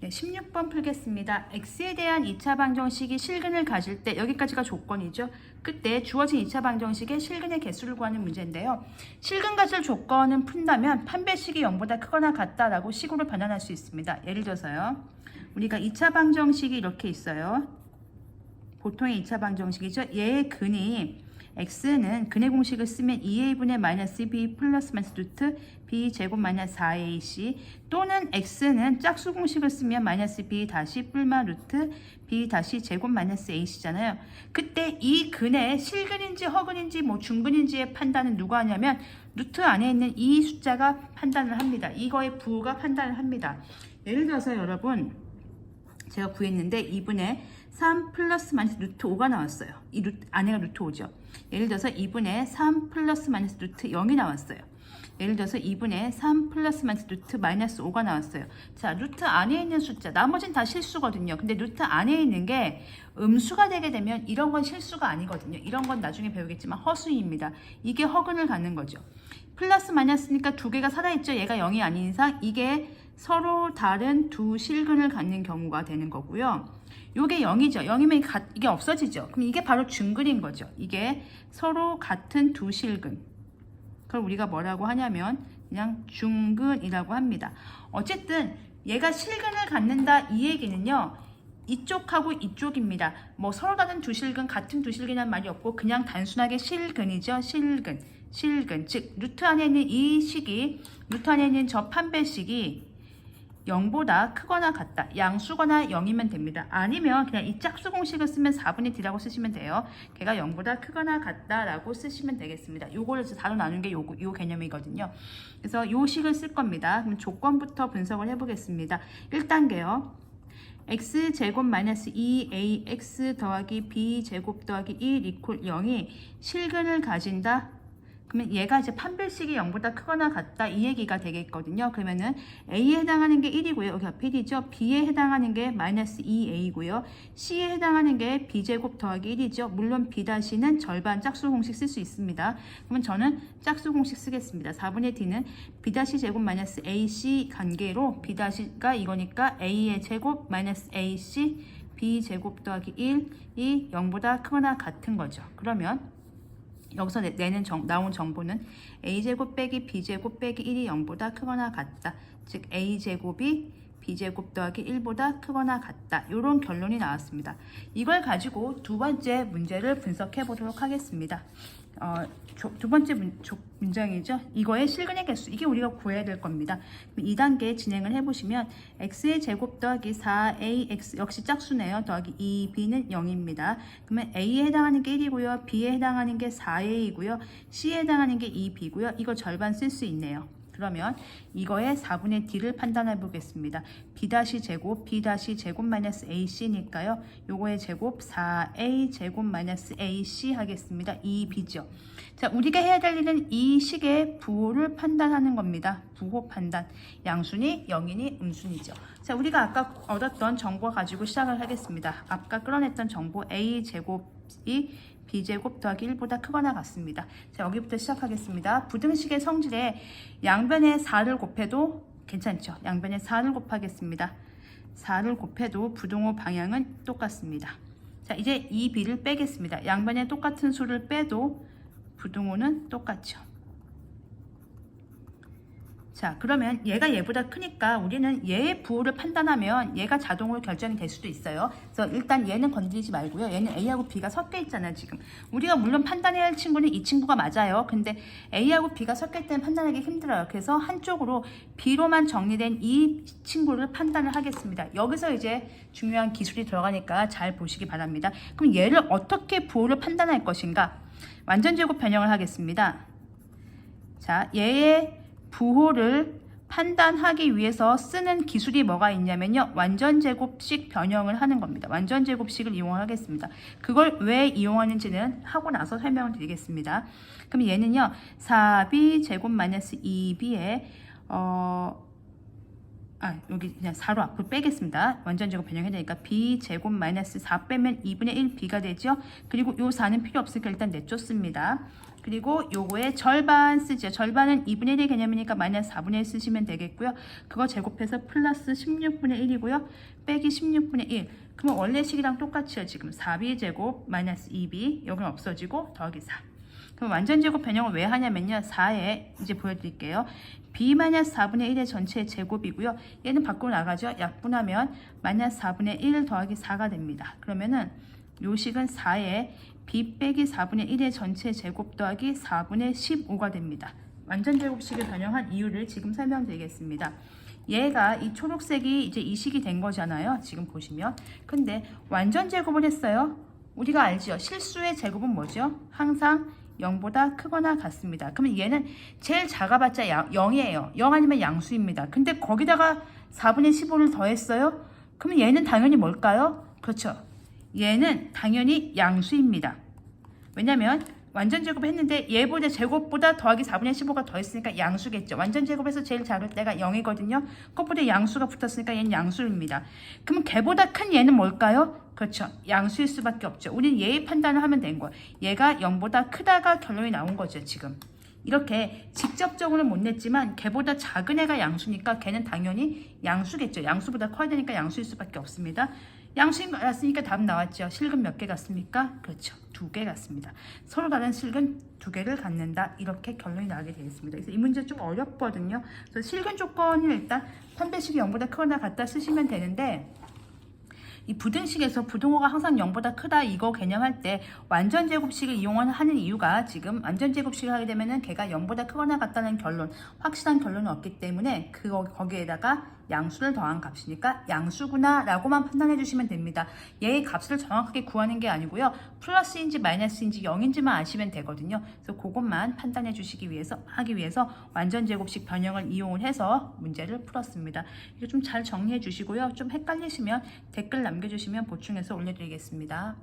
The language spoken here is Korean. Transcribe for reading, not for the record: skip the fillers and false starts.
네, 16번 풀겠습니다. x에 대한 2차 방정식이 실근을 가질 때 여기까지가 조건이죠. 그때 주어진 2차 방정식의 실근의 개수를 구하는 문제인데요. 실근 가질 조건은 푼다면 판별식이 0보다 크거나 같다라고 식으로 변환할 수 있습니다. 예를 들어서요. 우리가 2차 방정식이 이렇게 있어요. 보통의 2차 방정식이죠. 얘의 근이 x는 근의 공식을 쓰면 2a분의 마이너스 b 플러스 마이너스 루트 b 제곱 마이너스 4ac 또는 x는 짝수 공식을 쓰면 마이너스 b 다시 뿔마 루트 b 다시 제곱 마이너스 ac잖아요. 그때 이 근의 실근인지 허근인지 뭐 중근인지의 판단은 누가 하냐면 루트 안에 있는 이 숫자가 판단을 합니다. 이거의 부호가 판단을 합니다. 예를 들어서 여러분 제가 구했는데 2분의 3 플러스 마이너스 루트 5가 나왔어요. 이 루트 안에가 루트 5죠. 예를 들어서 2분의 3 플러스 마이너스 루트 0이 나왔어요. 예를 들어서 2분의 3 플러스 마이너스 루트 마이너스 5가 나왔어요. 자, 루트 안에 있는 숫자, 나머지는 다 실수거든요. 근데 루트 안에 있는 게 음수가 되게 되면 이런 건 실수가 아니거든요. 이런 건 나중에 배우겠지만 허수입니다. 이게 허근을 갖는 거죠. 플러스 마이너스니까 두 개가 살아있죠. 얘가 0이 아닌 이상 이게 서로 다른 두 실근을 갖는 경우가 되는 거고요. 요게 0이죠. 0이면 이게 없어지죠. 그럼 이게 바로 중근인 거죠. 이게 서로 같은 두 실근. 그걸 우리가 뭐라고 하냐면 그냥 중근이라고 합니다. 어쨌든 얘가 실근을 갖는다 이 얘기는요. 이쪽하고 이쪽입니다. 뭐 서로 다른 두 실근, 같은 두 실근이란 말이 없고 그냥 단순하게 실근이죠. 실근. 즉 루트 안에 있는 이 식이 루트 안에 있는 저 판별식이 0보다 크거나 같다. 양수거나 0이면 됩니다. 아니면 그냥 이 짝수 공식을 쓰면 4분의 d라고 쓰시면 돼요. 걔가 0보다 크거나 같다라고 쓰시면 되겠습니다. 요거를 바로 나눈 게 요 개념이거든요. 그래서 요 식을 쓸 겁니다. 그럼 조건부터 분석을 해보겠습니다. 1단계요. x제곱 마이너스 2ax 더하기 b제곱 더하기 1 이퀄 0이 실근을 가진다. 그러면 얘가 이제 판별식이 0보다 크거나 같다 이 얘기가 되겠거든요. 그러면은 A에 해당하는 게 1이고요. 여기 앞에 1이죠. B에 해당하는 게 마이너스 2A고요. C에 해당하는 게 B제곱 더하기 1이죠. 물론 B-는 절반 짝수 공식 쓸 수 있습니다. 그러면 저는 짝수 공식 쓰겠습니다. 4분의 D는 B-제곱 마이너스 AC 관계로 B-가 이거니까 A의 제곱 마이너스 AC B제곱 더하기 1이 0보다 크거나 같은 거죠. 그러면 여기서 나온 정보는 a제곱 빼기 b제곱 빼기 1이 0보다 크거나 같다. 즉 a제곱이 b제곱 더하기 1보다 크거나 같다. 이런 결론이 나왔습니다. 이걸 가지고 두 번째 문제를 분석해 보도록 하겠습니다. 두 번째 문장이죠. 이거의 실근의 개수. 이게 우리가 구해야 될 겁니다. 2단계 진행을 해보시면 x의 제곱 더하기 4ax 역시 짝수네요. 더하기 2b는 0입니다. 그러면 a에 해당하는 게 1이고요. b에 해당하는 게 4a이고요. c에 해당하는 게 2b고요. 이거 절반 쓸 수 있네요. 그러면 이거의 4분의 d를 판단해 보겠습니다. b-제곱, b-제곱 마이너스 ac니까요. 요거의 제곱 4a 제곱 마이너스 ac 하겠습니다. 2b죠. 자, 우리가 해야 될 일은 이 식의 부호를 판단하는 겁니다. 부호 판단. 양수니, 영이니, 음수니죠. 자, 우리가 아까 얻었던 정보 가지고 시작을 하겠습니다. 아까 끌어냈던 정보 a제곱이 b제곱 더하기 1보다 크거나 같습니다. 자, 여기부터 시작하겠습니다. 부등식의 성질에 양변에 4를 곱해도 괜찮죠? 양변에 4를 곱하겠습니다. 4를 곱해도 부등호 방향은 똑같습니다. 자, 이제 이 b를 빼겠습니다. 양변에 똑같은 수를 빼도 부등호는 똑같죠. 자, 그러면 얘가 얘보다 크니까 우리는 얘의 부호를 판단하면 얘가 자동으로 결정이 될 수도 있어요. 그래서 일단 얘는 건드리지 말고요. 얘는 A하고 B가 섞여 있잖아요, 지금. 우리가 물론 판단해야 할 친구는 이 친구가 맞아요. 근데 A하고 B가 섞일 때는 판단하기 힘들어요. 그래서 한쪽으로 B로만 정리된 이 친구를 판단을 하겠습니다. 여기서 이제 중요한 기술이 들어가니까 잘 보시기 바랍니다. 그럼 얘를 어떻게 부호를 판단할 것인가? 완전제곱 변형을 하겠습니다. 자, 얘의 부호를 판단하기 위해서 쓰는 기술이 뭐가 있냐면요. 완전제곱식 변형을 하는 겁니다. 완전제곱식을 이용하겠습니다. 그걸 왜 이용하는지는 하고 나서 설명을 드리겠습니다. 그럼 얘는요. 4b 제곱 마이너스 2b에 여기 그냥 4로 앞으로 빼겠습니다. 완전제곱 변형해야 되니까 b제곱 마이너스 4 빼면 2분의 1 b가 되죠. 그리고 요 4는 필요 없으니까 일단 내쫓습니다. 그리고 요거의 절반 쓰죠. 절반은 2분의 1의 개념이니까 마이너스 4분의 1 쓰시면 되겠고요. 그거 제곱해서 플러스 16분의 1이고요. 빼기 16분의 1. 그러면 원래 식이랑 똑같이요. 지금 4b 제곱 마이너스 2b 여기는 없어지고 더하기 4. 그럼 완전 제곱 변형을 왜 하냐면요. 4에 이제 보여드릴게요. b 마이너스 4분의 1의 전체 제곱이고요. 얘는 밖으로 나가죠. 약분하면 마이너스 4분의 1 더하기 4가 됩니다. 그러면은 요 식은 4에 b 빼기 4분의 1의 전체 제곱 더하기 4분의 15가 됩니다. 완전 제곱식을 변형한 이유를 지금 설명드리겠습니다. 얘가 이 초록색이 이제 이 식이 된 거잖아요. 지금 보시면. 근데 완전 제곱을 했어요. 우리가 알죠. 실수의 제곱은 뭐죠? 항상 0보다 크거나 같습니다. 그러면 얘는 제일 작아봤자 0이에요. 0 아니면 양수입니다. 근데 거기다가 4분의 15를 더했어요. 그러면 얘는 당연히 뭘까요? 그렇죠. 얘는 당연히 양수입니다. 왜냐면 완전 제곱을 했는데 얘보다 제곱보다 더하기 4분의 15가 더했으니까 양수겠죠. 완전 제곱에서 제일 작을 때가 0이거든요. 그것보다 양수가 붙었으니까 얘는 양수입니다. 그럼 걔보다 큰 얘는 뭘까요? 그렇죠. 양수일 수밖에 없죠. 우리는 얘의 판단을 하면 된 거예요. 얘가 0보다 크다가 결론이 나온 거죠. 지금. 이렇게 직접적으로는 못 냈지만 걔보다 작은 애가 양수니까 걔는 당연히 양수겠죠. 양수보다 커야 되니까 양수일 수밖에 없습니다. 양수인 거 알았으니까 답 나왔죠. 실근 몇 개 같습니까? 그렇죠. 2개 같습니다. 서로 다른 실근 2개를 갖는다. 이렇게 결론이 나게 되겠습니다. 그래서 이 문제 좀 어렵거든요. 그래서 실근 조건을 일단 판별식이 0보다 크거나 같다 쓰시면 되는데 이 부등식에서 부등호가 항상 0보다 크다 이거 개념할 때 완전 제곱식을 이용하는 이유가 지금 완전 제곱식을 하게 되면은 걔가 0보다 크거나 같다는 결론, 확실한 결론은 없기 때문에 거기에다가 양수를 더한 값이니까 양수구나 라고만 판단해 주시면 됩니다. 얘의 값을 정확하게 구하는 게 아니고요. 플러스인지 마이너스인지 0인지만 아시면 되거든요. 그래서 그것만 판단해 주시기 위해서 하기 위해서 완전 제곱식 변형을 이용을 해서 문제를 풀었습니다. 이거 좀 잘 정리해 주시고요. 좀 헷갈리시면 댓글 남겨주시면 보충해서 올려드리겠습니다.